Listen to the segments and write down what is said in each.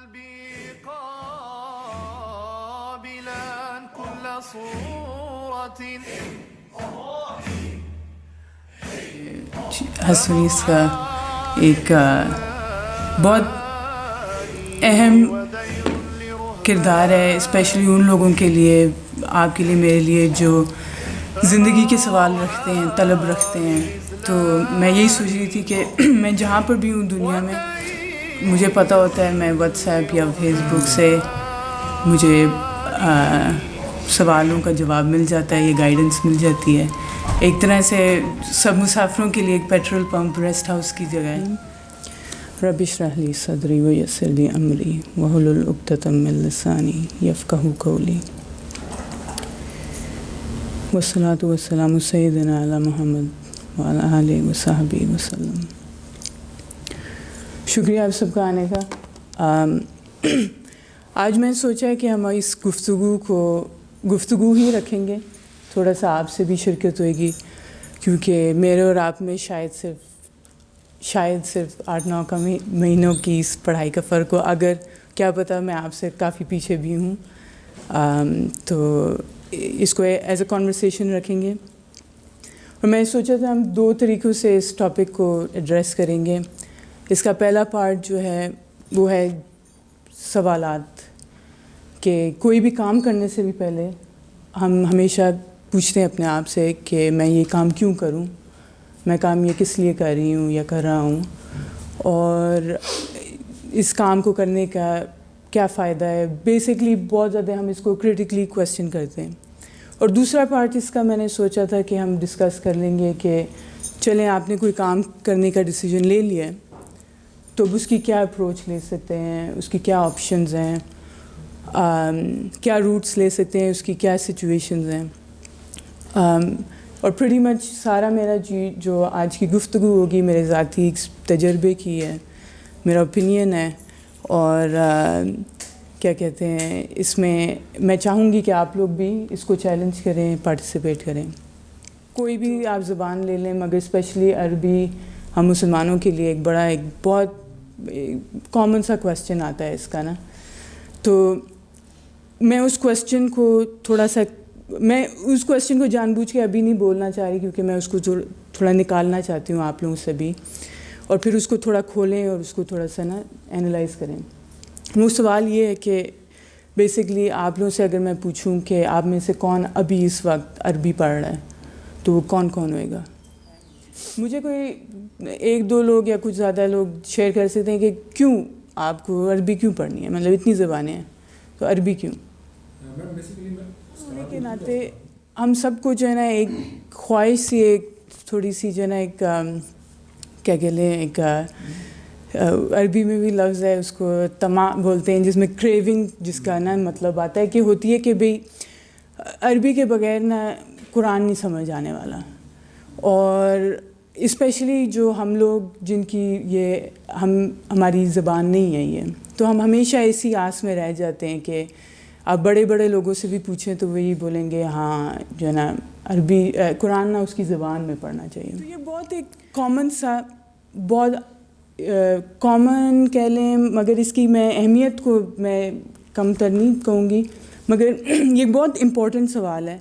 قلبي قابلا كل صورة. حسنیس کا ایک بہت اہم کردار ہے، اسپیشلی ان لوگوں کے لیے، آپ کے لیے، میرے لیے، جو زندگی کے سوال رکھتے ہیں، طلب رکھتے ہیں. تو میں یہی سوچ رہی تھی کہ میں جہاں پر بھی ہوں دنیا میں، مجھے پتہ ہوتا ہے میں واٹس ایپ یا فیس بک سے مجھے سوالوں کا جواب مل جاتا ہے، یہ گائیڈنس مل جاتی ہے. ایک طرح سے سب مسافروں کے لیے ایک پیٹرول پمپ، ریسٹ ہاؤس کی جگہ ہے. رب اشرح لی صدری ویسر لی امری واحلل عقدۃ من لسانی یفقہوا قولی. والصلاۃ والسلام سیدنا علی محمد وعلی آلہ وصحبہ وسلم. شکریہ آپ سب کا آنے کا. آج میں نے سوچا ہے کہ ہم اس گفتگو ہی رکھیں گے. تھوڑا سا آپ سے بھی شرکت ہوئے گی، کیونکہ میرے اور آپ میں شاید صرف 8-9 کا مہینوں کی اس پڑھائی کا فرق ہو. اگر کیا پتہ میں آپ سے کافی پیچھے بھی ہوں. تو اس کو ایز اے کنورسیشن رکھیں گے. اور میں نے سوچا تھا ہم 2 طریقوں سے اس ٹاپک کو ایڈریس کریں گے. اس کا پہلا پارٹ جو ہے وہ ہے سوالات، کہ کوئی بھی کام کرنے سے بھی پہلے ہم ہمیشہ پوچھتے ہیں اپنے آپ سے کہ میں یہ کام کیوں کروں، میں کام یہ کس لیے کر رہی ہوں یا کر رہا ہوں، اور اس کام کو کرنے کا کیا فائدہ ہے. بیسکلی بہت زیادہ ہم اس کو کریٹیکلی کویسچن کرتے ہیں. اور دوسرا پارٹ اس کا میں نے سوچا تھا کہ ہم ڈسکس کر لیں گے کہ چلیں آپ نے کوئی کام کرنے کا ڈیسیجن لے لیا ہے، تو اب اس کی کیا اپروچ لے سکتے ہیں، اس کی کیا آپشنز ہیں، کیا روٹس لے سکتے ہیں، اس کی کیا سچویشنز ہیں. اور پریٹی مچ سارا میرا جو آج کی گفتگو ہوگی میرے ذاتی تجربے کی ہے، میرا اوپینین ہے. اور کیا کہتے ہیں، اس میں چاہوں گی کہ آپ لوگ بھی اس کو چیلنج کریں، پارٹیسپیٹ کریں. کوئی بھی آپ زبان لے لیں، مگر اسپیشلی عربی ہم مسلمانوں کے لیے ایک بہت کامن سا کویسچن آتا ہے اس کا نا. تو میں اس کویسچن کو جان بوجھ کے ابھی نہیں بولنا چاہ رہی، کیونکہ میں اس کو تھوڑا نکالنا چاہتی ہوں آپ لوگوں سے بھی، اور پھر اس کو تھوڑا کھولیں اور اس کو تھوڑا سا نا اینالائز کریں. وہ سوال یہ ہے کہ بیسکلی آپ لوگوں سے اگر میں پوچھوں کہ آپ میں سے کون ابھی اس وقت عربی پڑھ رہا ہے، تو وہ کون ہوئے گا؟ مجھے کوئی 1-2 لوگ یا کچھ زیادہ لوگ شیئر کر سکتے ہیں کہ کیوں آپ کو عربی کیوں پڑھنی ہے، مطلب اتنی زبانیں ہیں تو عربی کیوں؟ ہونے کے ناطے ہم سب کو جو ہے نا ایک خواہش سی، ایک تھوڑی سی جو ہے نا ایک کیا کہہ لیں، ایک عربی میں بھی لفظ ہے اس کو طمع بولتے ہیں، جس میں کریونگ جس کا نا مطلب آتا ہے کہ ہوتی ہے کہ بھئی عربی کے بغیر نا قرآن نہیں سمجھ آنے والا. اور اسپیشلی جو ہم لوگ جن کی ہماری زبان نہیں ہے یہ، تو ہم ہمیشہ ایسی آس میں رہ جاتے ہیں کہ آپ بڑے بڑے لوگوں سے بھی پوچھیں تو وہی بولیں گے ہاں جو ہے نا عربی قرآن نا اس کی زبان میں پڑھنا چاہیے. تو یہ بہت ایک کامن سا، بہت کامن کہہ لیں، مگر اس کی میں اہمیت کو میں کم تر نہیں کہوں گی، مگر یہ بہت امپورٹنٹ سوال ہے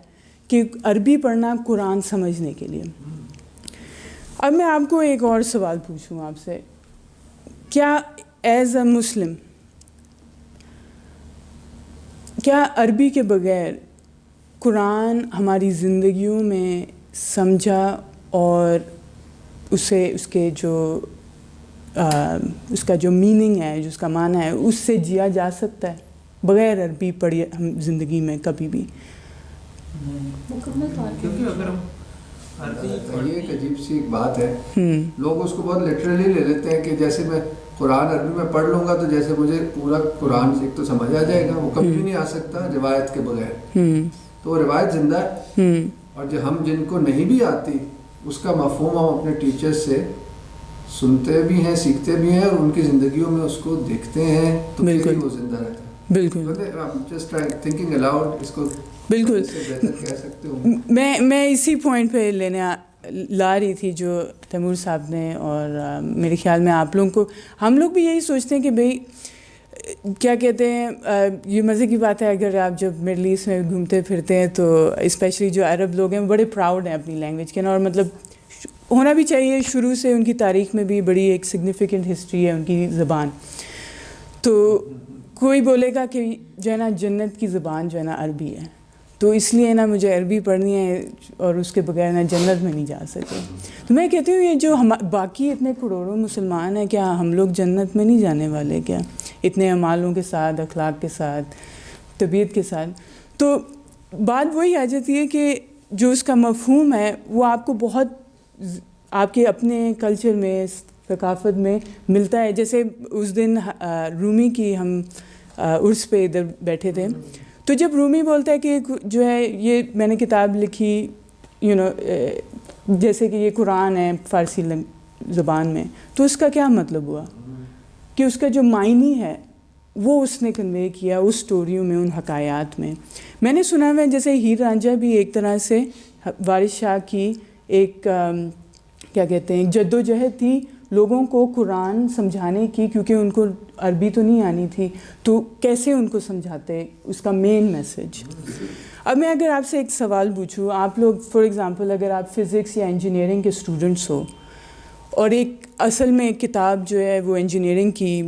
کہ عربی پڑھنا قرآن سمجھنے کے لیے. اب میں آپ کو ایک اور سوال پوچھوں آپ سے، کیا ایز اے مسلم کیا عربی کے بغیر قرآن ہماری زندگیوں میں سمجھا اور اس کا جو میننگ ہے، جو اس کا معنی ہے، اس سے جیا جا سکتا ہے بغیر عربی پڑھے ہم زندگی میں کبھی بھی؟ کیونکہ اگر ہم یہ ایک عجیب سی ایک بات ہے، لوگ اس کو بہت لٹرلی لے لیتے ہیں کہ جیسے میں قرآن عربی میں پڑھ لوں گا تو جیسے مجھے پورا قرآن ایک تو سمجھ آ جائے گا، وہ کبھی بھی نہیں آ سکتا روایت کے بغیر. تو وہ روایت زندہ ہے، اور جو ہم جن کو نہیں بھی آتی اس کا مفہوم ہم اپنے ٹیچر سے سنتے بھی ہیں، سیکھتے بھی ہیں، اور ان کی زندگیوں میں اس کو دیکھتے ہیں، تو پھر وہ زندہ رہتا ہے. بالکل تھنکنگ الاؤڈ اس کو بالکل کہہ سکتے ہوں. میں اسی پوائنٹ پہ لا رہی تھی جو تیمور صاحب نے، اور میرے خیال میں آپ لوگوں کو، ہم لوگ بھی یہی سوچتے ہیں کہ بھئی کیا کہتے ہیں یہ مزے کی بات ہے، اگر آپ جب مڈل ایسٹ میں گھومتے پھرتے ہیں تو اسپیشلی جو عرب لوگ ہیں بڑے پراؤڈ ہیں اپنی لینگویج کے نا، اور مطلب ہونا بھی چاہیے، شروع سے ان کی تاریخ میں بھی بڑی ایک سگنیفیکنٹ ہسٹری ہے ان کی زبان. تو کوئی بولے گا کہ جو ہے نا جنت کی زبان جو ہے نا عربی ہے، تو اس لیے نا مجھے عربی پڑھنی ہے اور اس کے بغیر نا جنت میں نہیں جا سکے. تو میں کہتی ہوں یہ جو باقی اتنے کروڑوں مسلمان ہیں، کیا ہم لوگ جنت میں نہیں جانے والے کیا، اتنے اعمالوں کے ساتھ، اخلاق کے ساتھ، طبیعت کے ساتھ؟ تو بات وہی آ جاتی ہے کہ جو اس کا مفہوم ہے وہ آپ کو بہت آپ کے اپنے کلچر میں، ثقافت میں ملتا ہے. جیسے اس دن رومی کی ہم عرس پہ ادھر بیٹھے تھے، تو جب رومی بولتا ہے کہ جو ہے یہ میں نے کتاب لکھی جیسے کہ یہ قرآن ہے فارسی زبان میں، تو اس کا کیا مطلب ہوا کہ اس کا جو معنی ہے وہ اس نے کنوے کیا اس سٹوریوں میں، ان حکایات میں. میں نے سنا ہے جیسے ہیر رانجھا بھی ایک طرح سے وارث شاہ کی ایک کیا کہتے ہیں جد و جہد تھی لوگوں کو قرآن سمجھانے کی، کیونکہ ان کو عربی تو نہیں آنی تھی، تو کیسے ان کو سمجھاتے اس کا مین میسج. اب میں اگر آپ سے ایک سوال پوچھوں، آپ لوگ فار ایگزامپل اگر آپ فزکس یا انجینئرنگ کے اسٹوڈنٹس ہو، اور ایک اصل میں ایک کتاب جو ہے وہ انجینئرنگ کی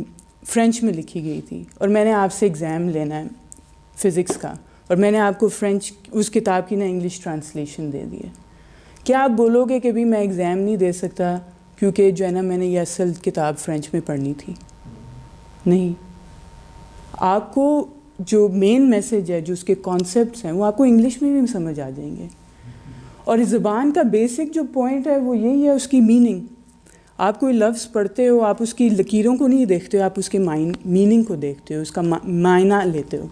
فرینچ میں لکھی گئی تھی، اور میں نے آپ سے ایگزام لینا ہے فزکس کا، اور میں نے آپ کو فرینچ اس کتاب کی نا انگلش ٹرانسلیشن دے دی ہے، کیا آپ بولو گے کہ بھی میں ایگزام نہیں دے سکتا کیونکہ جو ہے نا میں نے یہ اصل کتاب فرینچ میں پڑھنی تھی؟ نہیں، آپ کو جو مین میسج ہے، جو اس کے کانسیپٹس ہیں، وہ آپ کو انگلش میں بھی سمجھ آ جائیں گے. اور اس زبان کا بیسک جو پوائنٹ ہے وہ یہی ہے، اس کی میننگ. آپ کوئی لفظ پڑھتے ہو، آپ اس کی لکیروں کو نہیں دیکھتے ہو، آپ اس کے میننگ کو دیکھتے ہو، اس کا معنی لیتے ہو.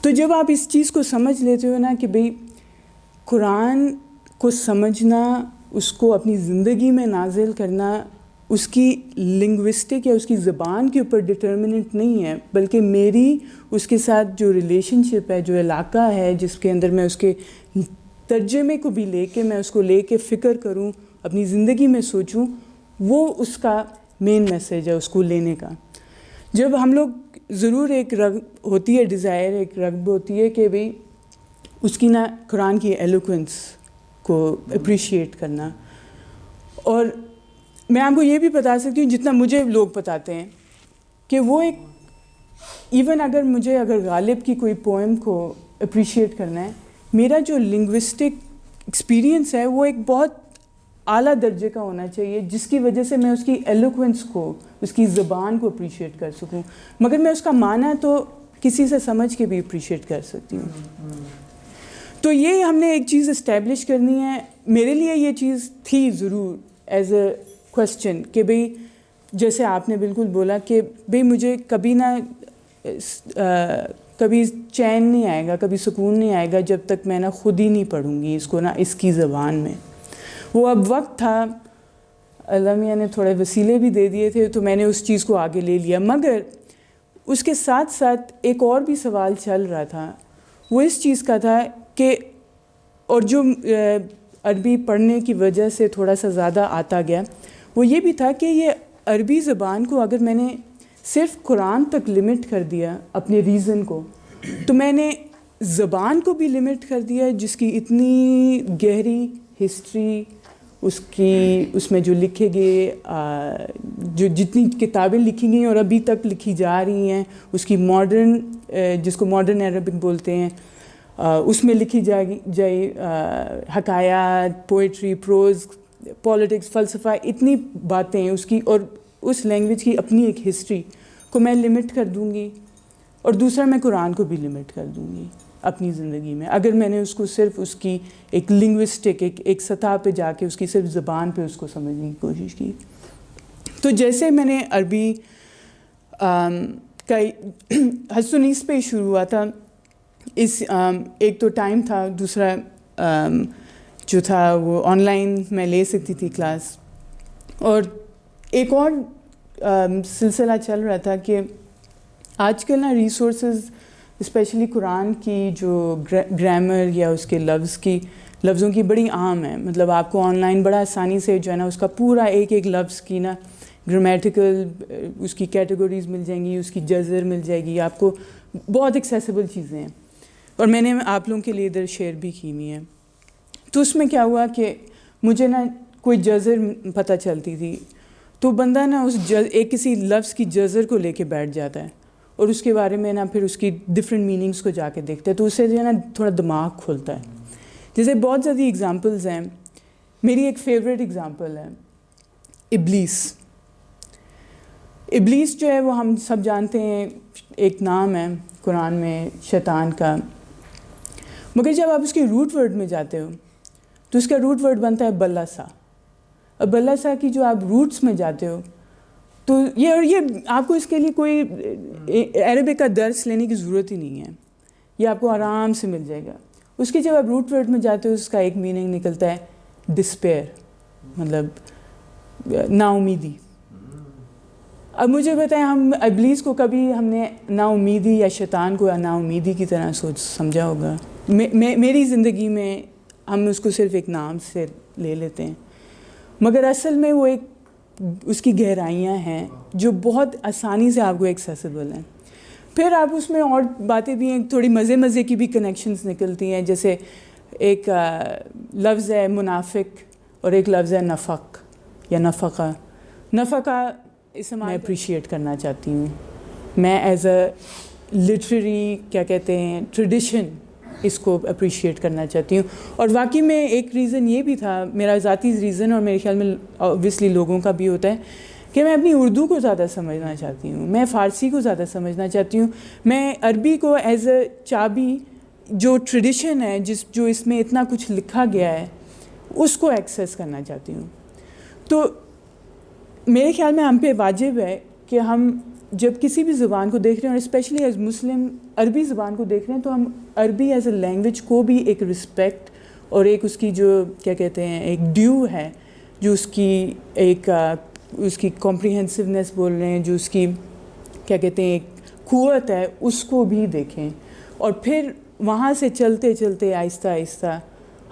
تو جب آپ اس چیز کو سمجھ لیتے ہو نا کہ بھئی قرآن کو سمجھنا، اس کو اپنی زندگی میں نازل کرنا، اس کی لنگوسٹک یا اس کی زبان کے اوپر ڈٹرمننٹ نہیں ہے، بلکہ میری اس کے ساتھ جو ریلیشن شپ ہے، جو علاقہ ہے جس کے اندر میں اس کے ترجمے کو بھی لے کے، میں اس کو لے کے فکر کروں، اپنی زندگی میں سوچوں، وہ اس کا مین میسج ہے اس کو لینے کا. جب ہم لوگ ضرور ایک ہوتی ہے ڈیزائر، ایک رغبت ہوتی ہے کہ بھئی اس کی نا قرآن کی ایلوکوینس کو اپریشیٹ کرنا. اور میں آپ کو یہ بھی بتا سکتی ہوں جتنا مجھے لوگ بتاتے ہیں کہ وہ ایک ایون اگر غالب کی کوئی پوئم کو اپریشیٹ کرنا ہے، میرا جو لنگوسٹک ایکسپیرینس ہے وہ ایک بہت اعلیٰ درجے کا ہونا چاہیے، جس کی وجہ سے میں اس کی ایلوکوینس کو، اس کی زبان کو اپریشیٹ کر سکوں. مگر میں اس کا معنی تو کسی سے سمجھ کے بھی اپریشیٹ کر سکتی ہوں. تو یہ ہم نے ایک چیز اسٹیبلش کرنی ہے. میرے لیے یہ چیز تھی ضرور ایز اے کویسچن کہ بھئی جیسے آپ نے بالکل بولا کہ بھئی مجھے کبھی کبھی چین نہیں آئے گا، کبھی سکون نہیں آئے گا جب تک میں نا خود ہی نہیں پڑھوں گی اس کو نا اس کی زبان میں. وہ اب وقت تھا، اللہ میاں نے تھوڑے وسیلے بھی دے دیے تھے تو میں نے اس چیز کو آگے لے لیا. مگر اس کے ساتھ ساتھ ایک اور بھی سوال چل رہا تھا، وہ اس چیز کا تھا کہ اور جو عربی پڑھنے کی وجہ سے تھوڑا سا زیادہ آتا گیا، وہ یہ بھی تھا کہ یہ عربی زبان کو اگر میں نے صرف قرآن تک لمٹ کر دیا اپنے ریزن کو، تو میں نے زبان کو بھی لمٹ کر دیا جس کی اتنی گہری ہسٹری، اس میں جو لکھے گئے جو جتنی کتابیں لکھی گئیں اور ابھی تک لکھی جا رہی ہیں، اس کی ماڈرن جس کو ماڈرن عربک بولتے ہیں، اس میں لکھی جائے حکایات، پوئٹری، پروز، پولیٹکس، فلسفہ، اتنی باتیں اس کی، اور اس لینگویج کی اپنی ایک ہسٹری کو میں لمٹ کر دوں گی. اور دوسرا میں قرآن کو بھی لمٹ کر دوں گی اپنی زندگی میں، اگر میں نے اس کو صرف اس کی ایک لنگوسٹک ایک سطح پہ جا کے اس کی صرف زبان پہ اس کو سمجھنے کی کوشش کی. تو جیسے میں نے عربی کا حسنیس پہ ہی شروع ہوا تھا، ایک تو ٹائم تھا، دوسرا جو تھا وہ آن لائن میں لے سکتی تھی کلاس، اور ایک اور سلسلہ چل رہا تھا کہ آج کل نا ریسورسز اسپیشلی قرآن کی جو گرامر یا اس کے لفظوں کی بڑی عام ہے. مطلب آپ کو آن لائن بڑا آسانی سے جو ہے نا اس کا پورا ایک لفظ کی نا گرامیٹیکل اس کی کیٹیگریز مل جائیں گی, اس کی جزر مل جائے گی آپ کو, بہت ایکسیسیبل چیزیں ہیں, اور میں نے آپ لوگوں کے لیے ادھر شیئر بھی کی ہوئی ہیں. تو اس میں کیا ہوا کہ مجھے نا کوئی جزر پتہ چلتی تھی, تو بندہ نا ایک کسی لفظ کی جزر کو لے کے بیٹھ جاتا ہے اور اس کے بارے میں نا پھر اس کی ڈفرینٹ میننگس کو جا کے دیکھتا ہے, تو اس سے جو ہے نا تھوڑا دماغ کھلتا ہے. جیسے بہت زیادہ ایگزامپلز ہیں. میری ایک فیوریٹ ایگزامپل ہے ابلیس. ابلیس جو ہے وہ ہم سب جانتے ہیں, ایک نام ہے قرآن میں شیطان کا, مگر جب آپ اس کی روٹ ورڈ میں جاتے ہو تو اس کا روٹ ورڈ بنتا ہے بلاسا. اور بلاسا کی جو آپ روٹس میں جاتے ہو تو یہ آپ کو اس کے لیے کوئی عربک کا درس لینے کی ضرورت ہی نہیں ہے, یہ آپ کو آرام سے مل جائے گا. اس کی جب آپ روٹ ورڈ میں جاتے ہو اس کا ایک میننگ نکلتا ہے ڈسپیئر, مطلب نا امیدی. اب مجھے بتائیں ہم ابلیس کو کبھی ہم نے نا امیدی یا شیطان کو نا امیدی کی طرح سمجھا ہوگا؟ میری زندگی میں ہم اس کو صرف ایک نام سے لے لیتے ہیں, مگر اصل میں وہ ایک اس کی گہرائیاں ہیں جو بہت آسانی سے آپ کو ایکسیسیبل ہیں. پھر آپ اس میں اور باتیں بھی ہیں, تھوڑی مزے کی بھی کنیکشنز نکلتی ہیں. جیسے ایک لفظ ہے منافق اور ایک لفظ ہے نفق یا نفقہ. نفقہ اسے میں اپریشیٹ کرنا چاہتی ہوں, میں ایز اے لٹریری کیا کہتے ہیں ٹریڈیشن اس کو اپریشیٹ کرنا چاہتی ہوں. اور واقعی میں ایک ریزن یہ بھی تھا, میرا ذاتی ریزن, اور میرے خیال میں اوبویسلی لوگوں کا بھی ہوتا ہے, کہ میں اپنی اردو کو زیادہ سمجھنا چاہتی ہوں, میں فارسی کو زیادہ سمجھنا چاہتی ہوں, میں عربی کو ایز اے چابی جو ٹریڈیشن ہے جو اس میں اتنا کچھ لکھا گیا ہے اس کو ایکسیس کرنا چاہتی ہوں. تو میرے خیال میں ہم پہ واجب ہے کہ ہم جب کسی بھی زبان کو دیکھ رہے ہیں, اور اسپیشلی ایز مسلم عربی زبان کو دیکھ رہے ہیں, تو ہم عربی ایز اے لینگویج کو بھی ایک رسپیکٹ اور ایک اس کی جو کیا کہتے ہیں ایک ڈیو ہے, جو اس کی ایک اس کی کمپریہنسونیس بول رہے ہیں, جو اس کی کیا کہتے ہیں ایک قوت ہے, اس کو بھی دیکھیں. اور پھر وہاں سے چلتے چلتے آہستہ آہستہ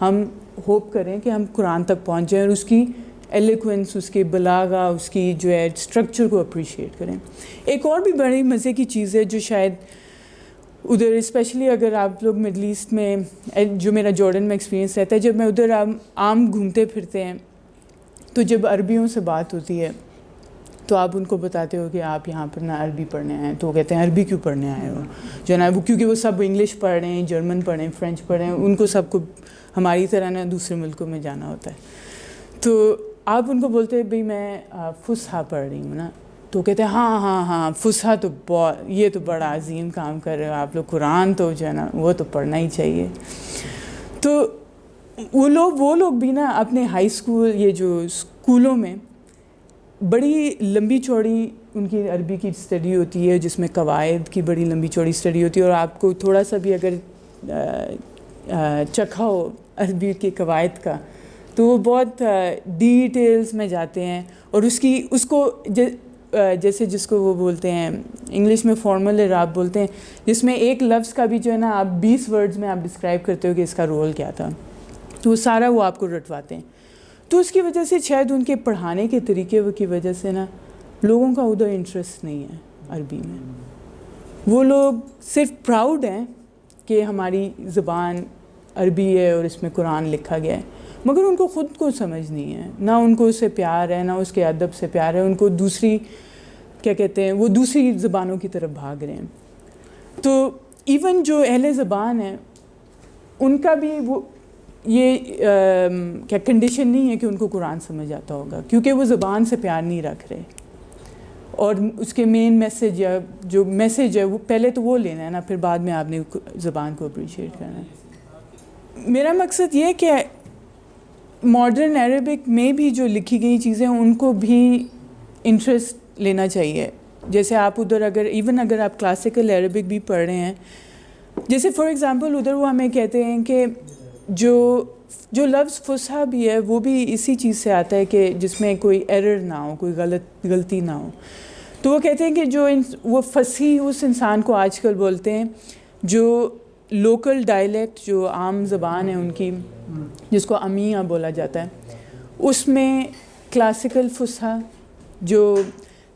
ہم ہوپ کریں کہ ہم قرآن تک پہنچ جائیں اور اس کی ایلیکوینس, اس کی بلاغہ, اس کی جو ہے اسٹرکچر کو اپریشیٹ کریں. ایک اور بھی بڑی مزے کی چیز ہے جو شاید ادھر اسپیشلی اگر آپ لوگ مڈل ایسٹ میں, جو میرا جارڈن میں ایکسپیرینس رہتا ہے, جب میں ادھر عام گھومتے پھرتے ہیں تو جب عربیوں سے بات ہوتی ہے تو آپ ان کو بتاتے ہو کہ آپ یہاں پر نہ عربی پڑھنے آئے ہیں, تو وہ کہتے ہیں عربی کیوں پڑھنے آئے ہو, جو ہے نا وہ کیونکہ وہ سب انگلش پڑھ رہے ہیں, جرمن پڑھ رہے ہیں, فرینچ پڑھ رہے ہیں, ان کو سب کو ہماری طرح نا دوسرے ملکوں میں جانا ہوتا ہے. تو آپ ان کو بولتے ہیں بھئی میں فصحا پڑھ رہی ہوں نا, تو کہتے ہیں ہاں فصحا تو بہت, یہ تو بڑا عظیم کام کر رہے ہو آپ لوگ, قرآن تو جو ہے نا وہ تو پڑھنا ہی چاہیے. تو وہ لوگ بھی نا اپنے ہائی اسکول, یہ جو اسکولوں میں بڑی لمبی چوڑی ان کی عربی کی اسٹڈی ہوتی ہے, جس میں قواعد کی بڑی لمبی چوڑی اسٹڈی ہوتی ہے, اور آپ کو تھوڑا سا بھی اگر چکھا ہو عربی کے قواعد کا تو وہ بہت ڈیٹیلز میں جاتے ہیں, اور اس کو جیسے جس کو وہ بولتے ہیں انگلش میں فارمل اعراب بولتے ہیں, جس میں ایک لفظ کا بھی جو ہے نا آپ 20 ورڈز میں آپ ڈسکرائب کرتے ہو کہ اس کا رول کیا تھا, تو وہ سارا وہ آپ کو رٹواتے ہیں. تو اس کی وجہ سے شاید ان کے پڑھانے کے طریقے کی وجہ سے نا لوگوں کا ادھر انٹرسٹ نہیں ہے عربی میں. وہ لوگ صرف پراؤڈ ہیں کہ ہماری زبان عربی ہے اور اس میں قرآن لکھا گیا ہے, مگر ان کو خود کو سمجھ نہیں ہے, نہ ان کو اس سے پیار ہے, نہ اس کے ادب سے پیار ہے, ان کو دوسری کیا کہتے ہیں وہ دوسری زبانوں کی طرف بھاگ رہے ہیں. تو ایون جو اہل زبان ہیں ان کا بھی وہ یہ کیا کنڈیشن نہیں ہے کہ ان کو قرآن سمجھ آتا ہوگا, کیونکہ وہ زبان سے پیار نہیں رکھ رہے, اور اس کے مین میسیج یا جو میسیج ہے وہ پہلے تو وہ لینا ہے نا, پھر بعد میں آپ نے زبان کو اپریشیٹ کرنا ہے. میرا مقصد یہ کہ ماڈرن عربک میں بھی جو لکھی گئی چیزیں ان کو بھی انٹرسٹ لینا چاہیے. جیسے آپ ادھر اگر آپ کلاسیکل عربک بھی پڑھ رہے ہیں, جیسے فار ایگزامپل ادھر وہ ہمیں کہتے ہیں کہ جو لفظ فصحا بھی ہے وہ بھی اسی چیز سے آتا ہے کہ جس میں کوئی ایرر نہ ہو, کوئی غلطی نہ ہو. تو وہ کہتے ہیں کہ وہ فصیح اس انسان کو آج کل بولتے ہیں جو لوکل ڈائلیکٹ, جو عام زبان ہے ان کی, جس کو امیہ بولا جاتا ہے, اس میں کلاسیکل فصحا جو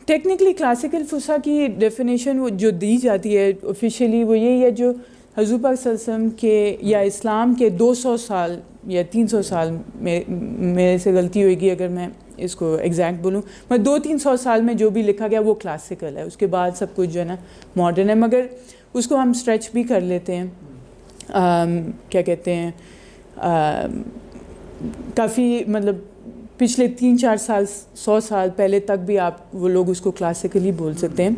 ٹیکنیکلی کلاسیکل فصحا کی ڈیفینیشن وہ جو دی جاتی ہے آفیشیلی وہ یہی ہے جو حضور پاک صلی اللہ علیہ وسلم کے یا اسلام کے 200 سال یا 300 سال میں میرے سے غلطی ہوئے گی اگر میں اس کو ایگزیکٹ بولوں، میں 200-300 سال میں جو بھی لکھا گیا وہ کلاسیکل ہے، اس کے بعد سب کچھ جو ہے نا ماڈرن ہے، مگر اس کو ہم اسٹریچ بھی کر لیتے ہیں، کیا کہتے ہیں، کافی مطلب پچھلے 3-4 سال 100 سال پہلے تک بھی آپ وہ لوگ اس کو کلاسیکلی بول سکتے ہیں۔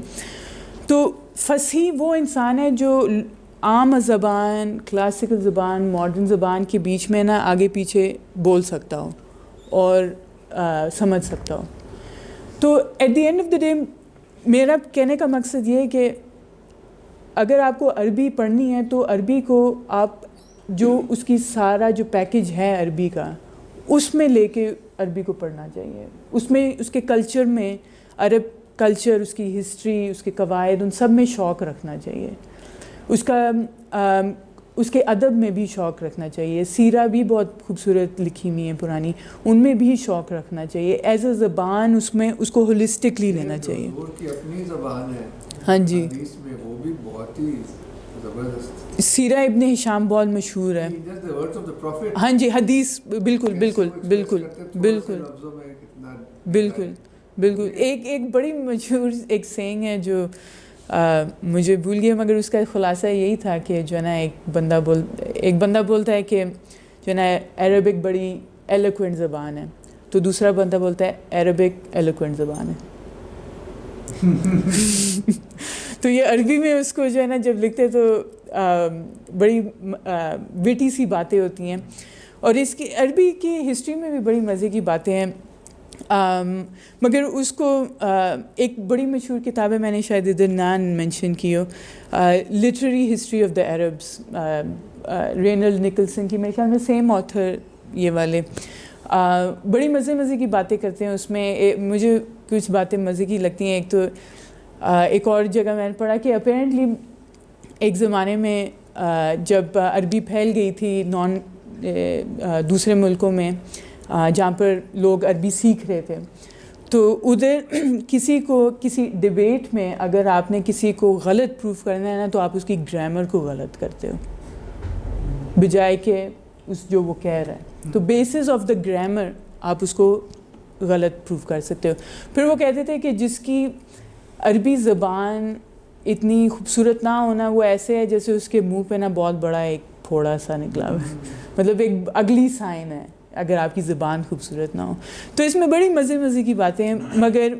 تو فصیح وہ انسان ہے جو عام زبان، کلاسیکل زبان، ماڈرن زبان کے بیچ میں نا آگے پیچھے بول سکتا ہو اور سمجھ سکتا ہو۔ تو at the end of the day میرا کہنے کا مقصد یہ ہے کہ اگر آپ کو عربی پڑھنی ہے تو عربی کو آپ جو اس کی سارا جو پیکج ہے عربی کا اس میں لے کے عربی کو پڑھنا چاہیے، اس میں اس کے کلچر میں، عرب کلچر، اس کی ہسٹری، اس کے قواعد، ان سب میں شوق رکھنا چاہیے، اس کے ادب میں بھی شوق رکھنا چاہیے، سیرہ بھی بہت خوبصورت لکھی ہوئی ہیں پرانی، ان میں بھی شوق رکھنا چاہیے، ایز اے زبان اس میں اس کو ہولسٹکلی لینا چاہیے۔ حضور کی اپنی زبان ہے، ہاں جی، حدیث میں وہ بھی بہت ہی زبردست، سیرہ ابن ہشام بہت مشہور ہے، ہاں جی، حدیث بالکل بالکل بالکل بالکل بالکل بالکل۔ ایک بڑی مشہور ایک سینگ ہے جو مجھے بھول گیا، مگر اس کا خلاصہ یہی تھا کہ جو ہے نا ایک بندہ بولتا ہے کہ جو ہے نا عربک بڑی ایلوکوینٹ زبان ہے، تو دوسرا بندہ بولتا ہے عربک ایلوکوینٹ زبان ہے۔ تو یہ عربی میں اس کو جو ہے نا جب لکھتے تو بڑی ویٹی سی باتیں ہوتی ہیں، اور اس کی عربی کی ہسٹری میں بھی بڑی مزے کی باتیں ہیں، مگر اس کو ایک بڑی مشہور کتاب ہے، میں نے شاید ادھر نان مینشن کی ہو، literary history of the Arabs, Reynold Nicholson کی، میرے خیال میں سیم آتھر یہ والے، بڑی مزے کی باتیں کرتے ہیں اس میں۔ مجھے کچھ باتیں مزے کی لگتی ہیں، ایک تو ایک اور جگہ میں نے پڑھا کہ اپیرنٹلی ایک زمانے میں جب عربی پھیل گئی تھی دوسرے ملکوں میں جہاں پر لوگ عربی سیکھ رہے تھے، تو ادھر کسی ڈیبیٹ میں اگر آپ نے کسی کو غلط پروف کرنا ہے نا تو آپ اس کی گرامر کو غلط کرتے ہو بجائے کہ جو وہ کہہ رہا ہے، تو بیسس آف دا گرامر آپ اس کو غلط پروف کر سکتے ہو۔ پھر وہ کہتے تھے کہ جس کی عربی زبان اتنی خوبصورت نہ ہونا، وہ ایسے ہے جیسے اس کے منہ پہ نا بہت بڑا ایک پھوڑا سا نکلا ہوا، مطلب ایک اگلی سائن ہے اگر آپ کی زبان خوبصورت نہ ہو۔ تو اس میں بڑی مزے کی باتیں ہیں، مگر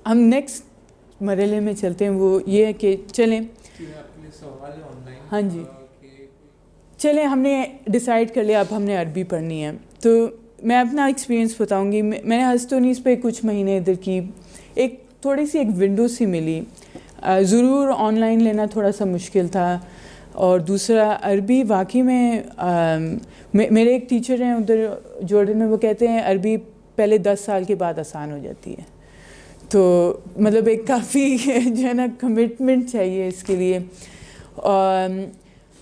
ہم نیکسٹ مرحلے میں چلتے ہیں، وہ یہ ہے کہ چلیں، ہاں جی، چلیں ہم نے ڈیسائیڈ کر لیا اب ہم نے عربی پڑھنی ہے، تو میں اپنا ایکسپیرینس بتاؤں گی۔ میں نے ہستونیس پہ کچھ مہینے ادھر کی، ایک تھوڑی سی ایک ونڈو سی ملی، ضرور آن لائن لینا تھوڑا سا مشکل تھا، اور دوسرا عربی واقعی میں میرے ایک ٹیچر ہیں ادھر جارڈن میں، وہ کہتے ہیں عربی پہلے 10 سال کے بعد آسان ہو جاتی ہے، تو مطلب ایک کافی جو ہے نا کمٹمنٹ چاہیے اس کے لیے۔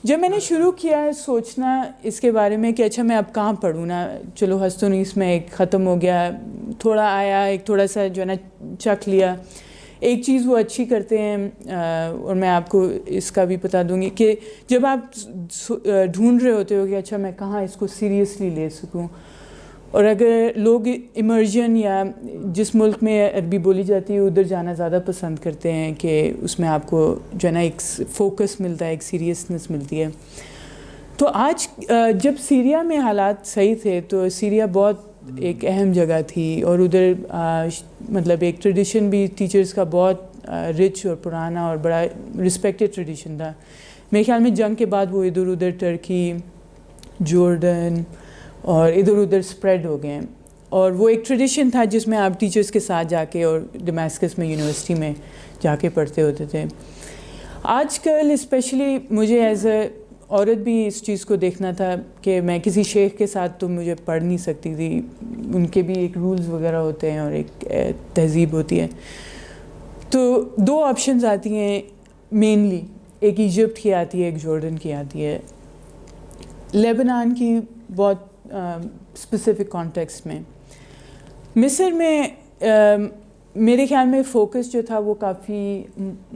جب میں نے شروع کیا سوچنا اس کے بارے میں کہ اچھا میں اب کہاں پڑھوں نا، چلو ہستونیس میں ایک ختم ہو گیا، تھوڑا آیا، ایک تھوڑا سا جو ہے نا چکھ لیا۔ ایک چیز وہ اچھی کرتے ہیں، اور میں آپ کو اس کا بھی بتا دوں گی کہ جب آپ ڈھونڈ رہے ہوتے ہو کہ اچھا میں کہاں اس کو سیریسلی لے سکوں، اور اگر لوگ ایمرجن یا جس ملک میں عربی بولی جاتی ہے ادھر جانا زیادہ پسند کرتے ہیں کہ اس میں آپ کو جو ہے نا ایک فوکس ملتا ہے، ایک سیریسنس ملتی ہے۔ تو آج جب سیریا میں حالات صحیح تھے تو سیریا بہت ایک اہم جگہ تھی، اور ادھر مطلب ایک ٹریڈیشن بھی ٹیچرز کا بہت رچ اور پرانا اور بڑا رسپیکٹڈ ٹریڈیشن تھا۔ میرے خیال میں جنگ کے بعد وہ ادھر ادھر ٹرکی، جورڈن اور ادھر ادھر سپریڈ ہو گئے ہیں، اور وہ ایک ٹریڈیشن تھا جس میں آپ ٹیچرز کے ساتھ جا کے اور ڈمیسکس میں یونیورسٹی میں جا کے پڑھتے ہوتے تھے۔ آج کل اسپیشلی مجھے ایز اے عورت بھی اس چیز کو دیکھنا تھا کہ میں کسی شیخ کے ساتھ تو مجھے پڑھ نہیں سکتی تھی، ان کے بھی ایک رولز وغیرہ ہوتے ہیں اور ایک تہذیب ہوتی ہے۔ تو 2 آپشنز آتی ہیں مینلی، ایک ایجپٹ کی آتی ہے، ایک جارڈن کی آتی ہے، لیبنان کی بہت اسپیسیفک کانٹیکسٹ میں۔ مصر میں میرے خیال میں فوکس جو تھا وہ کافی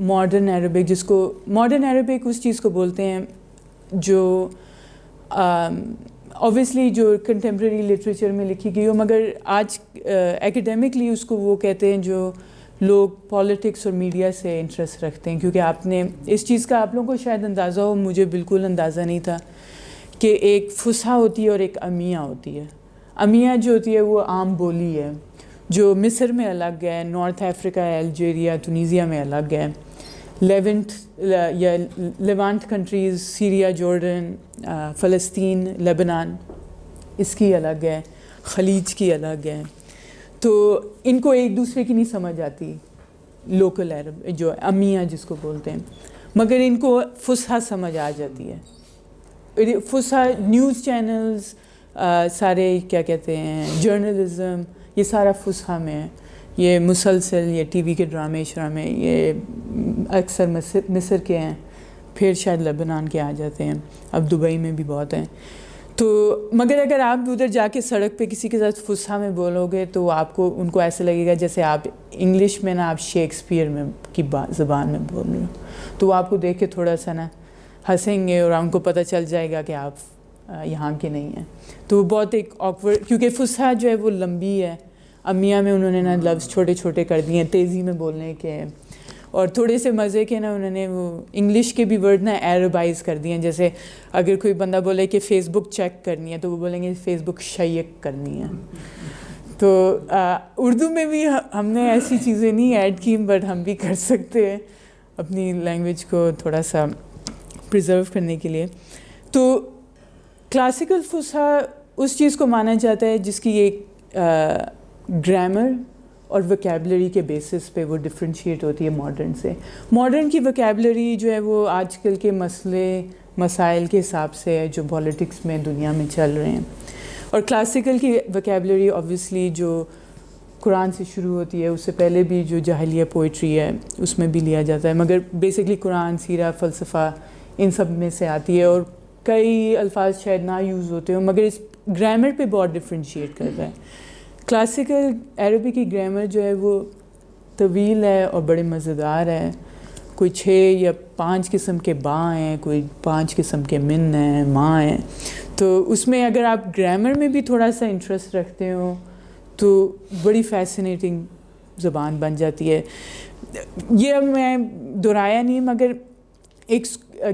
ماڈرن عربک، جس کو ماڈرن عربک اس چیز کو بولتے ہیں جو اوبویسلی جو کنٹمپریری لٹریچر میں لکھی گئی ہو، مگر آج ایکیڈیمکلی اس کو وہ کہتے ہیں جو لوگ پالیٹکس اور میڈیا سے انٹرسٹ رکھتے ہیں. کیونکہ آپ نے اس چیز کا آپ لوگوں کو شاید اندازہ ہو، مجھے بالکل اندازہ نہیں تھا کہ ایک فصحا ہوتی ہے اور ایک امیہ ہوتی ہے. امیہ جو ہوتی ہے وہ عام بولی ہے جو مصر میں الگ ہے، نارتھ افریقہ، الجیریا، ٹونیزیا میں الگ ہے، لیونٹ یا لیوانٹ کنٹریز، سیریا، جارڈن، فلسطین، لبنان، اس کی الگ ہے، خلیج کی الگ ہے. تو ان کو ایک دوسرے کی نہیں سمجھ آتی لوکل عرب جو امیہ جس کو بولتے ہیں، مگر ان کو فصحا سمجھ آ جاتی ہے. فصحا نیوز چینلز سارے کیا کہتے ہیں جرنلزم، یہ سارا فصحا میں ہے. یہ مسلسل، یہ ٹی وی کے ڈرامے شرامے، یہ اکثر مصر کے ہیں، پھر شاید لبنان کے آ جاتے ہیں، اب دبئی میں بھی بہت ہیں. تو مگر اگر آپ ادھر جا کے سڑک پہ کسی کے ساتھ فصحا میں بولو گے تو آپ کو ان کو ایسا لگے گا جیسے آپ انگلش میں نا آپ شیکسپیئر میں کی زبان میں بول رہے ہو. تو وہ آپ کو دیکھ کے تھوڑا سا نا ہنسیں گے اور ان کو پتہ چل جائے گا کہ آپ یہاں کے نہیں ہیں. تو وہ بہت ایک آکورڈ، کیونکہ فصحا جو ہے وہ لمبی ہے، امیہ میں انہوں نے نا لفظ چھوٹے چھوٹے کر دیے ہیں تیزی میں بولنے کے، اور تھوڑے سے مزے کے نا انہوں نے وہ انگلش کے بھی ورڈ نا عربائز کر دیے ہیں. جیسے اگر کوئی بندہ بولے کہ فیس بک چیک کرنی ہے تو وہ بولیں گے فیس بک شیک کرنی ہے. تو اردو میں بھی ہم نے ایسی چیزیں نہیں ایڈ کی، بٹ ہم بھی کر سکتے ہیں اپنی لینگویج کو تھوڑا سا پریزرو کرنے کے لیے. تو کلاسیکل فصحا اس چیز کو مانا جاتا ہے جس کی ایک گرامر اور وکیبلری کے بیسس پہ وہ ڈفرینشیٹ ہوتی ہے ماڈرن سے. ماڈرن کی وکیبلری جو ہے وہ آج کل کے مسائل کے حساب سے ہے جو پالیٹکس میں دنیا میں چل رہے ہیں، اور کلاسیکل کی وکیبلری اوبویسلی جو قرآن سے شروع ہوتی ہے، اس سے پہلے بھی جو جاہلیہ پوئٹری ہے اس میں بھی لیا جاتا ہے، مگر بیسکلی قرآن، سیرہ، فلسفہ ان سب میں سے آتی ہے. اور کئی الفاظ شاید نہ یوز ہوتے ہوں مگر اس گرامر پہ بہت ڈفرینشیٹ کرتا ہے. کلاسیکل عربی کی گرامر جو ہے وہ طویل ہے اور بڑے مزیدار ہے. کوئی 6 یا 5 قسم کے با ہیں، کوئی 5 قسم کے من ہیں، ماں ہیں. تو اس میں اگر آپ گرامر میں بھی تھوڑا سا انٹرسٹ رکھتے ہو تو بڑی فیسینیٹنگ زبان بن جاتی ہے. یہ اب میں دہرایا نہیں، مگر ایک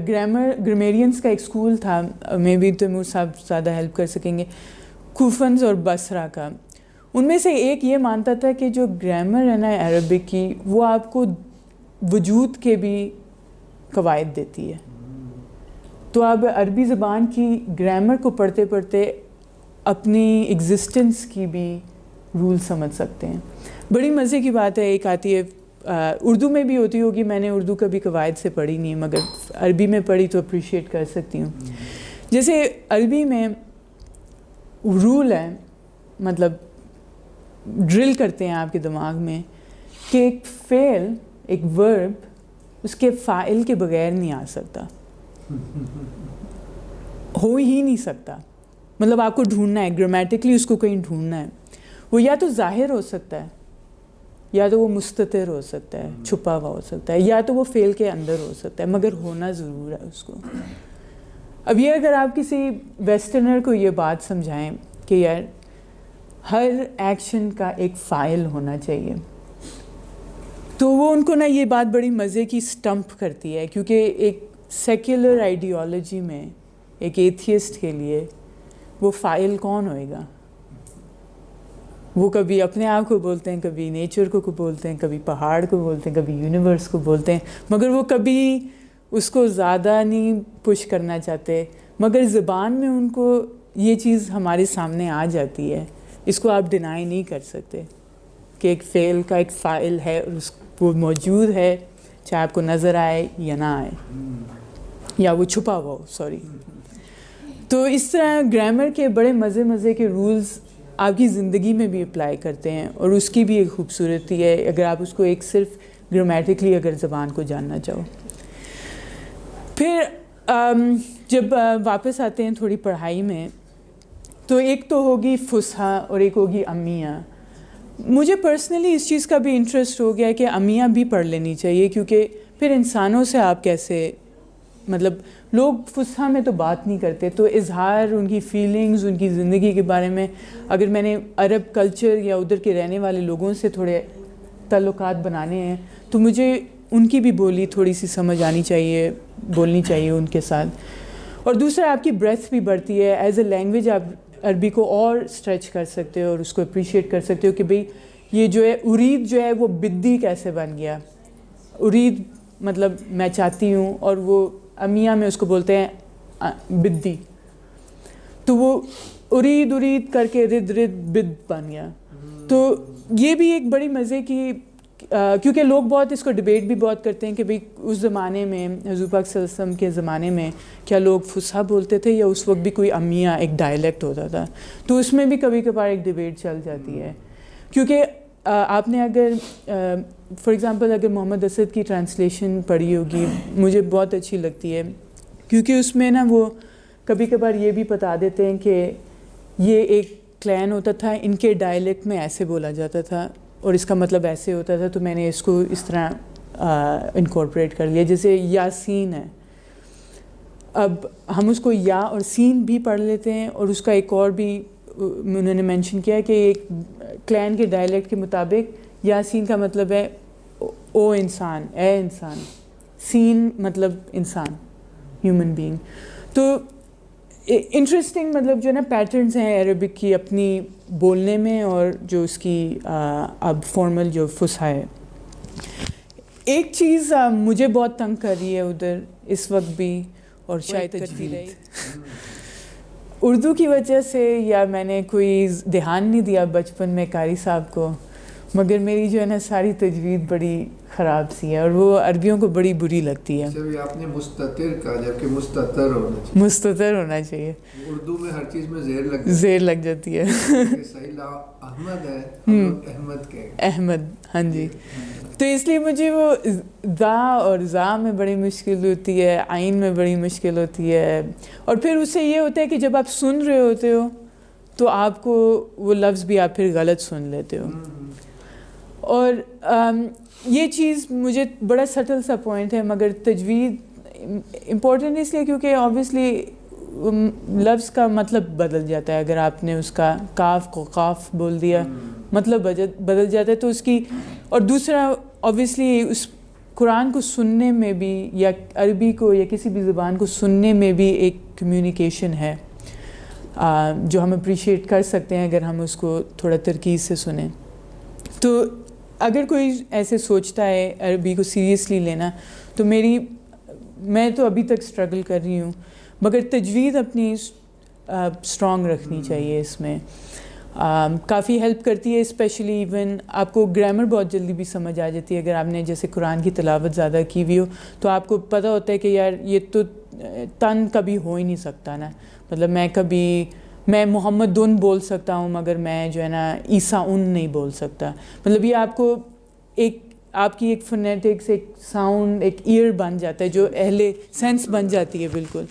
گرامیرینس کا ایک اسکول تھا، میں بھی تیمور صاحب زیادہ ہیلپ کر سکیں گے، کوفنز اور بصرہ کا. ان میں سے ایک یہ مانتا تھا کہ جو گرامر ہے نا عربک کی، وہ آپ کو وجود کے بھی قواعد دیتی ہے. تو آپ عربی زبان کی گرامر کو پڑھتے پڑھتے اپنی ایگزسٹنس کی بھی رول سمجھ سکتے ہیں. بڑی مزے کی بات ہے، ایک آتی ہے اردو میں بھی ہوتی ہوگی، میں نے اردو کبھی قواعد سے پڑھی نہیں مگر عربی میں پڑھی تو اپریشیٹ کر سکتی ہوں. جیسے عربی میں رول ہے، مطلب ڈرل کرتے ہیں آپ کے دماغ میں کہ ایک فعل، ایک ورب اس کے فاعل کے بغیر نہیں آ سکتا، ہو ہی نہیں سکتا. مطلب آپ کو ڈھونڈنا ہے، گرامیٹکلی اس کو کہیں ڈھونڈنا ہے. وہ یا تو ظاہر ہو سکتا ہے، یا تو وہ مستتر ہو سکتا ہے، چھپا ہوا ہو سکتا ہے، یا تو وہ فعل کے اندر ہو سکتا ہے، مگر ہونا ضرور ہے اس کو. اب یہ اگر آپ کسی ویسٹرنر کو یہ بات سمجھائیں کہ یار ہر ایکشن کا ایک فاعل ہونا چاہیے، تو وہ ان کو نا یہ بات بڑی مزے کی سٹمپ کرتی ہے. کیونکہ ایک سیکولر آئیڈیالوجی میں ایک ایتھیسٹ کے لیے وہ فاعل کون ہوئے گا؟ وہ کبھی اپنے آپ کو بولتے ہیں، کبھی نیچر کو بولتے ہیں، کبھی پہاڑ کو بولتے ہیں، کبھی یونیورس کو بولتے ہیں، مگر وہ کبھی اس کو زیادہ نہیں پش کرنا چاہتے. مگر زبان میں ان کو یہ چیز ہمارے سامنے آ جاتی ہے، اس کو آپ ڈینائی نہیں کر سکتے کہ ایک فعل کا ایک فاعل ہے اور وہ موجود ہے، چاہے آپ کو نظر آئے یا نہ آئے، یا وہ چھپا ہوا ہو. سوری. تو اس طرح گرامر کے بڑے مزے کے رولز آپ کی زندگی میں بھی اپلائی کرتے ہیں، اور اس کی بھی ایک خوبصورتی ہے اگر آپ اس کو ایک صرف گرامیٹکلی اگر زبان کو جاننا چاہو. پھر جب واپس آتے ہیں تھوڑی پڑھائی میں، تو ایک تو ہوگی فصحا اور ایک ہوگی امیہ. مجھے پرسنلی اس چیز کا بھی انٹرسٹ ہو گیا کہ امیاں بھی پڑھ لینی چاہیے، کیونکہ پھر انسانوں سے آپ کیسے، مطلب لوگ فصحا میں تو بات نہیں کرتے، تو اظہار ان کی فیلنگز، ان کی زندگی کے بارے میں اگر میں نے عرب کلچر یا ادھر کے رہنے والے لوگوں سے تھوڑے تعلقات بنانے ہیں تو مجھے ان کی بھی بولی تھوڑی سی سمجھ آنی چاہیے، بولنی چاہیے ان کے ساتھ. اور دوسرا آپ کی بریتھ بھی بڑھتی ہے، ایز اے لینگویج آپ عربی کو اور اسٹریچ کر سکتے ہو اور اس کو اپریشیٹ کر سکتے ہو کہ بھئی یہ جو ہے ارید جو ہے وہ بدی کیسے بن گیا. ارید مطلب میں چاہتی ہوں، اور وہ امیہ میں اس کو بولتے ہیں بدی، تو وہ ارید کر کے رد بد بن گیا. تو یہ بھی ایک بڑی مزے کی، کیونکہ لوگ بہت اس کو ڈیبیٹ بھی بہت کرتے ہیں کہ بھئی اس زمانے میں حضور پاک صلی اللہ علیہ وسلم کے زمانے میں کیا لوگ فصحا بولتے تھے یا اس وقت بھی کوئی امیہ ایک ڈائلیکٹ ہوتا تھا. تو اس میں بھی کبھی کبھار ایک ڈیبیٹ چل جاتی ہے، کیونکہ آپ نے اگر فار ایگزامپل اگر محمد اسد کی ٹرانسلیشن پڑھی ہوگی، مجھے بہت اچھی لگتی ہے، کیونکہ اس میں نا وہ کبھی کبھار یہ بھی بتا دیتے ہیں کہ یہ ایک کلین ہوتا تھا، ان کے ڈائلیکٹ میں ایسے بولا جاتا تھا اور اس کا مطلب ایسے ہوتا تھا، تو میں نے اس کو اس طرح انکارپوریٹ کر لیا. جیسے یاسین ہے، اب ہم اس کو یا اور سین بھی پڑھ لیتے ہیں، اور اس کا ایک اور بھی انہوں نے مینشن کیا ہے کہ ایک کلین کے ڈائلیکٹ کے مطابق یاسین کا مطلب ہے او انسان، اے انسان، سین مطلب انسان، ہیومن بینگ. تو انٹرسٹنگ مطلب جو ہے نا پیٹرنز ہیں عربک کی اپنی بولنے میں، اور جو اس کی اب فارمل جو فصحا ہے. ایک چیز مجھے بہت تنگ کر رہی ہے ادھر اس وقت بھی، اور شاید تجوید اردو کی وجہ سے، یا میں نے کوئی دھیان نہیں دیا بچپن میں قاری صاحب کو، مگر میری جو ہے نا ساری تجوید بڑی خراب سی ہے اور وہ عربیوں کو بڑی بری لگتی ہے. آپ نے مستتر کہا، جبکہ مستتر ہونا چاہیے. مستتر ہونا چاہیے. اردو میں ہر چیز میں زیر لگ جاتی ہے. صحیح احمد ہے، احمد کے احمد، ہاں جی. تو اس لیے مجھے وہ ذا اور ذا میں بڑی مشکل ہوتی ہے، عین میں بڑی مشکل ہوتی ہے. اور پھر اس سے یہ ہوتا ہے کہ جب آپ سن رہے ہوتے ہو تو آپ کو وہ لفظ بھی آپ پھر غلط سن لیتے ہو. اور یہ چیز مجھے بڑا سٹل سا پوائنٹ ہے، مگر تجوید امپورٹنٹ اس لیے کیونکہ آبویسلی لفظ کا مطلب بدل جاتا ہے. اگر آپ نے اس کا کاف کو قاف بول دیا، مطلب بدل جاتا ہے. تو اس کی، اور دوسرا آبویسلی اس قرآن کو سننے میں بھی، یا عربی کو یا کسی بھی زبان کو سننے میں بھی ایک کمیونیکیشن ہے جو ہم اپریشیٹ کر سکتے ہیں اگر ہم اس کو تھوڑا ترکیز سے سنیں. تو اگر کوئی ایسے سوچتا ہے عربی کو سیریسلی لینا، تو میں تو ابھی تک اسٹرگل کر رہی ہوں، مگر تجوید اپنی اسٹرانگ رکھنی چاہیے. اس میں کافی ہیلپ کرتی ہے، اسپیشلی ایون آپ کو گرامر بہت جلدی بھی سمجھ آ جاتی ہے. اگر آپ نے جیسے قرآن کی تلاوت زیادہ کی ہوئی ہو تو آپ کو پتہ ہوتا ہے کہ یار یہ تو تن کبھی ہو ہی نہیں سکتا نا. مطلب میں محمد ان بول سکتا ہوں، مگر میں جو ہے نا عیسیٰ ان نہیں بول سکتا. مطلب یہ آپ کو آپ کی ایک فونیٹکس، ایک ساؤنڈ، ایک ایئر بن جاتا ہے جو اہل سینس بن جاتی ہے بالکل.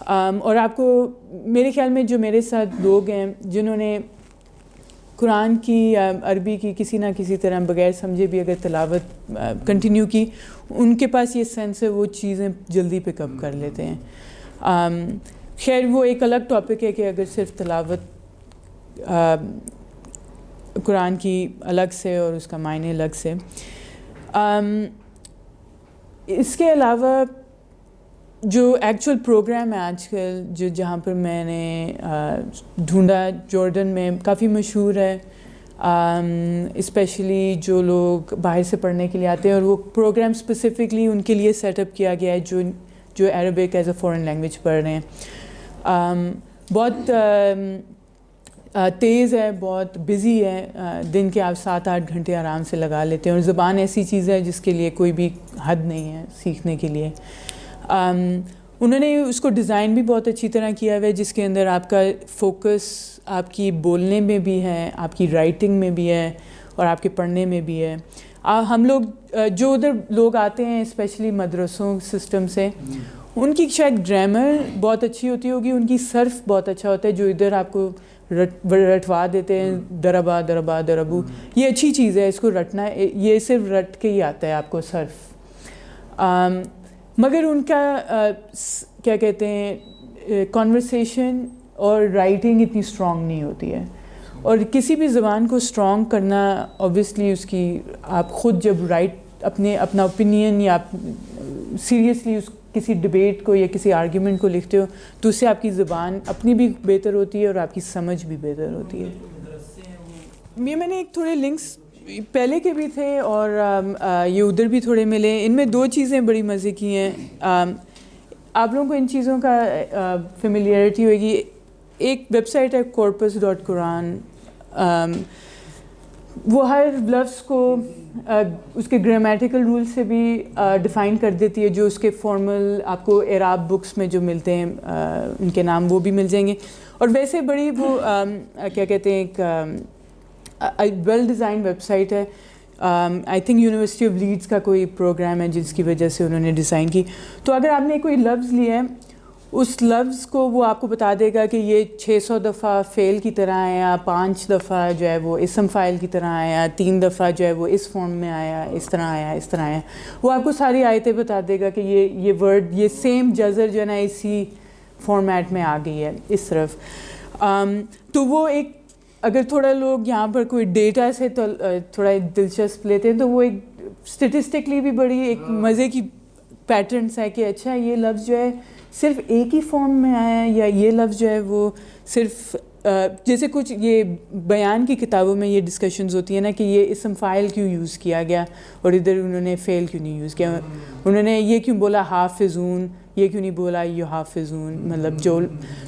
اور آپ کو میرے خیال میں جو میرے ساتھ لوگ ہیں جنہوں نے قرآن کی یا عربی کی کسی نہ کسی طرح بغیر سمجھے بھی اگر تلاوت کنٹینیو کی، ان کے پاس یہ سینس ہے، وہ چیزیں جلدی پک اپ کر لیتے ہیں. خیر وہ ایک الگ ٹاپک ہے کہ اگر صرف تلاوت قرآن کی الگ سے اور اس کا معنی الگ سے. اس کے علاوہ جو ایکچوئل پروگرام ہے آج کل جہاں پر میں نے ڈھونڈا، جارڈن میں کافی مشہور ہے، اسپیشلی جو لوگ باہر سے پڑھنے کے لیے آتے ہیں، اور وہ پروگرام اسپیسیفکلی ان کے لیے سیٹ اپ کیا گیا ہے جو Arabic as a foreign language پڑھ رہے ہیں. بہت تیز ہے، بہت بزی ہے، دن کے آپ 7-8 گھنٹے آرام سے لگا لیتے ہیں. اور زبان ایسی چیز ہے جس کے لیے کوئی بھی حد نہیں ہے سیکھنے کے لیے. انہوں نے اس کو ڈیزائن بھی بہت اچھی طرح کیا ہوا ہے، جس کے اندر آپ کا فوکس آپ کی بولنے میں بھی ہے، آپ کی رائٹنگ میں بھی ہے، اور آپ کے پڑھنے میں بھی ہے. ہم لوگ جو ادھر لوگ آتے ہیں اسپیشلی مدرسوں سسٹم سے، ان کی شاید گرامر بہت اچھی ہوتی ہوگی، ان کی صرف بہت اچھا ہوتا ہے. جو ادھر آپ کو رٹوا دیتے ہیں دربا دربا دربو. یہ اچھی چیز ہے, اس کو رٹنا, یہ صرف رٹ کے ہی آتا ہے آپ کو صرف. مگر ان کا کیا کہتے ہیں کنورسیشن اور رائٹنگ اتنی اسٹرانگ نہیں ہوتی ہے. اور کسی بھی زبان کو اسٹرانگ کرنا اوبویسلی اس کی آپ خود جب اپنا اوپینین یا آپ سیریسلی کسی ڈبیٹ کو یا کسی آرگیومنٹ کو لکھتے ہو تو اس سے آپ کی زبان اپنی بھی بہتر ہوتی ہے اور آپ کی سمجھ بھی بہتر ہوتی ہے. یہ میں نے ایک تھوڑے لنکس پہلے کے بھی تھے اور یہ ادھر بھی تھوڑے ملے. ان میں 2 چیزیں بڑی مزے کی ہیں. آپ لوگوں کو ان چیزوں کا فیملیئرٹی ہوئے گی. ایک ویب سائٹ ہے corpus.quran. وہ ہر لفظ کو اس کے گرامیٹیکل رول سے بھی ڈیفائن کر دیتی ہے, جو اس کے فارمل آپ کو اعراب بکس میں جو ملتے ہیں ان کے نام وہ بھی مل جائیں گے. اور ویسے بڑی وہ کیا کہتے ہیں ایک ویل ڈیزائن ویب سائٹ ہے. I think university of leads کا کوئی پروگرام ہے جس کی وجہ سے انہوں نے ڈیزائن کی. تو اگر آپ نے کوئی لفظ لیا ہے اس لفظ کو وہ آپ کو بتا دے گا کہ یہ 600 دفعہ فعل کی طرح آیا, 5 دفعہ جو ہے وہ اسم فاعل کی طرح آیا, 3 دفعہ جو ہے وہ اس فارم میں آیا, اس طرح آیا, اس طرح آیا. وہ آپ کو ساری آیتیں بتا دے گا کہ یہ ورڈ یہ سیم جزر جو ہے نا اسی فارمیٹ میں آ گئی ہے اس طرف. تو وہ ایک اگر تھوڑا لوگ یہاں پر کوئی ڈیٹا سے تھوڑا دلچسپ لیتے ہیں تو وہ ایک اسٹیٹسٹکلی بھی بڑی ایک مزے کی پیٹرنس ہے کہ اچھا یہ لفظ جو ہے صرف ایک ہی فارم میں آیا ہے, یا یہ لفظ جو ہے وہ صرف جیسے کچھ یہ بیان کی کتابوں میں یہ ڈسکشنز ہوتی ہیں نا کہ یہ اسم فاعل کیوں یوز کیا گیا اور ادھر انہوں نے فعل کیوں نہیں یوز کیا, انہوں نے یہ کیوں بولا حافظون, یہ کیوں نہیں بولا یحافظون, مطلب جو.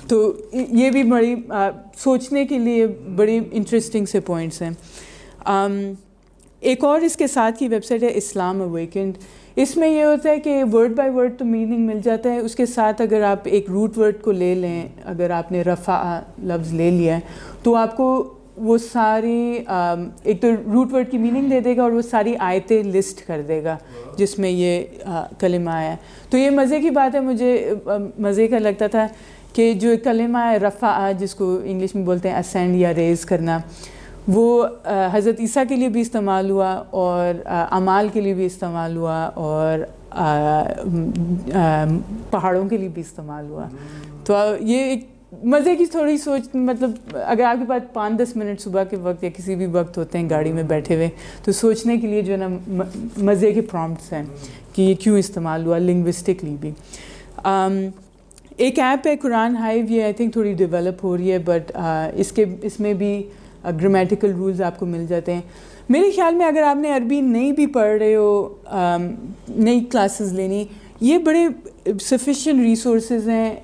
تو یہ بھی بڑی سوچنے کے لیے بڑی انٹرسٹنگ سے پوائنٹس ہیں. ایک اور اس کے ساتھ کی ویب سائٹ ہے اسلام اویکنڈ. اس میں یہ ہوتا ہے کہ ورڈ بائی ورڈ تو میننگ مل جاتا ہے, اس کے ساتھ اگر آپ ایک روٹ ورڈ کو لے لیں, اگر آپ نے رفع لفظ لے لیا ہے تو آپ کو وہ ساری ایک تو روٹ ورڈ کی میننگ دے دے گا اور وہ ساری آیتیں لسٹ کر دے گا جس میں یہ کلمہ آیا ہے. تو یہ مزے کی بات ہے, مجھے مزے کا لگتا تھا کہ جو کلمہ ہے رفع جس کو انگلش میں بولتے ہیں اسینڈ یا ریز کرنا, وہ حضرت عیسیٰ کے لیے بھی استعمال ہوا اور اعمال کے لیے بھی استعمال ہوا اور پہاڑوں کے لیے بھی استعمال ہوا. تو یہ ایک مزے کی تھوڑی سوچ, مطلب اگر آپ کے پاس 5-10 منٹ صبح کے وقت یا کسی بھی وقت ہوتے ہیں گاڑی میں بیٹھے ہوئے تو سوچنے کے لیے جو ہے نا مزے کے پرومپٹس ہیں کہ یہ کیوں استعمال ہوا لنگوسٹکلی بھی. ایک ایپ ہے قرآن ہائیو, یہ آئی تھنک تھوڑی ڈیولپ ہو رہی ہے بٹ اس میں بھی گرامیٹیکل رولز آپ کو مل جاتے ہیں. میرے خیال میں اگر آپ نے عربی نہیں بھی پڑھ رہے ہو, نئی کلاسز لینی, یہ بڑے سفیشینٹ ریسورسز ہیں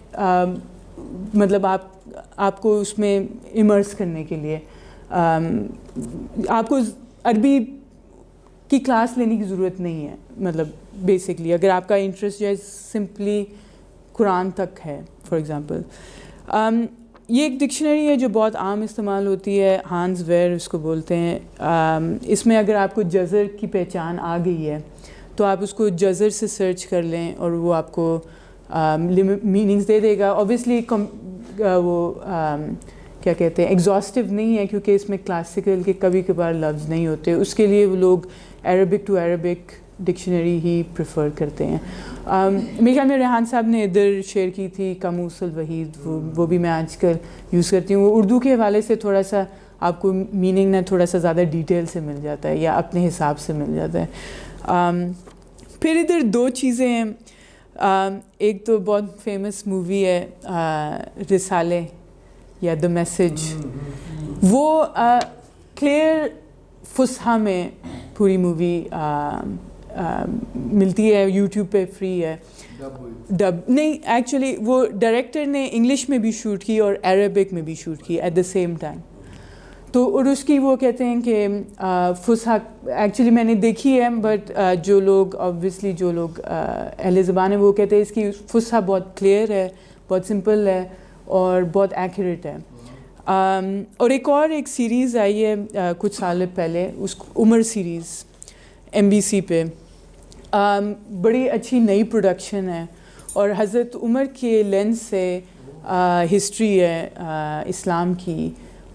مطلب آپ کو اس میں امرس کرنے کے لیے. آپ کو عربی کی کلاس لینے کی ضرورت نہیں ہے, مطلب بیسکلی اگر آپ کا انٹرسٹ جو ہے سمپلی قرآن تک ہے. فار ایگزامپل یہ ایک ڈکشنری ہے جو بہت عام استعمال ہوتی ہے, ہانز ویئر اس کو بولتے ہیں. اس میں اگر آپ کو جزر کی پہچان آ گئی ہے تو آپ اس کو جزر سے سرچ کر لیں اور وہ آپ کو میننگز دے دے گا. اوبویسلی وہ کیا کہتے ہیں ایگزاسٹیو نہیں ہے کیونکہ اس میں کلاسیکل کے کبھی کبھار لفظ نہیں ہوتے, اس کے لیے وہ لوگ عربک ٹو عربک ڈکشنری ہی پریفر کرتے ہیں. میرے خیال میں ریحان صاحب نے ادھر شیئر کی تھی قاموس الوحید, وہ بھی میں آج کل یوز کرتی ہوں. وہ اردو کے حوالے سے تھوڑا سا آپ کو میننگ نہ تھوڑا سا زیادہ ڈیٹیل سے مل جاتا ہے یا اپنے حساب سے مل جاتا ہے. پھر ادھر 2 چیزیں ہیں. ایک تو بہت فیمس مووی ہے رسالے یا دا میسج, وہ کلیئر فصحا میں پوری مووی ملتی ہے, یوٹیوب پہ فری ہے. ڈب نہیں, ایکچولی وہ ڈائریکٹر نے انگلش میں بھی شوٹ کی اور عربک میں بھی شوٹ کی ایٹ دا سیم ٹائم. تو اور اس کی وہ کہتے ہیں کہ فصحا ایکچولی میں نے دیکھی ہے بٹ جو لوگ آبویسلی جو لوگ اہل زبان ہیں وہ کہتے ہیں اس کی فصحا بہت کلیئر ہے, بہت سمپل ہے اور بہت ایکوریٹ ہے. اور ایک سیریز آئی ہے کچھ سال پہلے, اس عمر سیریز MBC پہ, بڑی اچھی نئی پروڈکشن ہے اور حضرت عمر کے لینس سے ہسٹری ہے اسلام کی,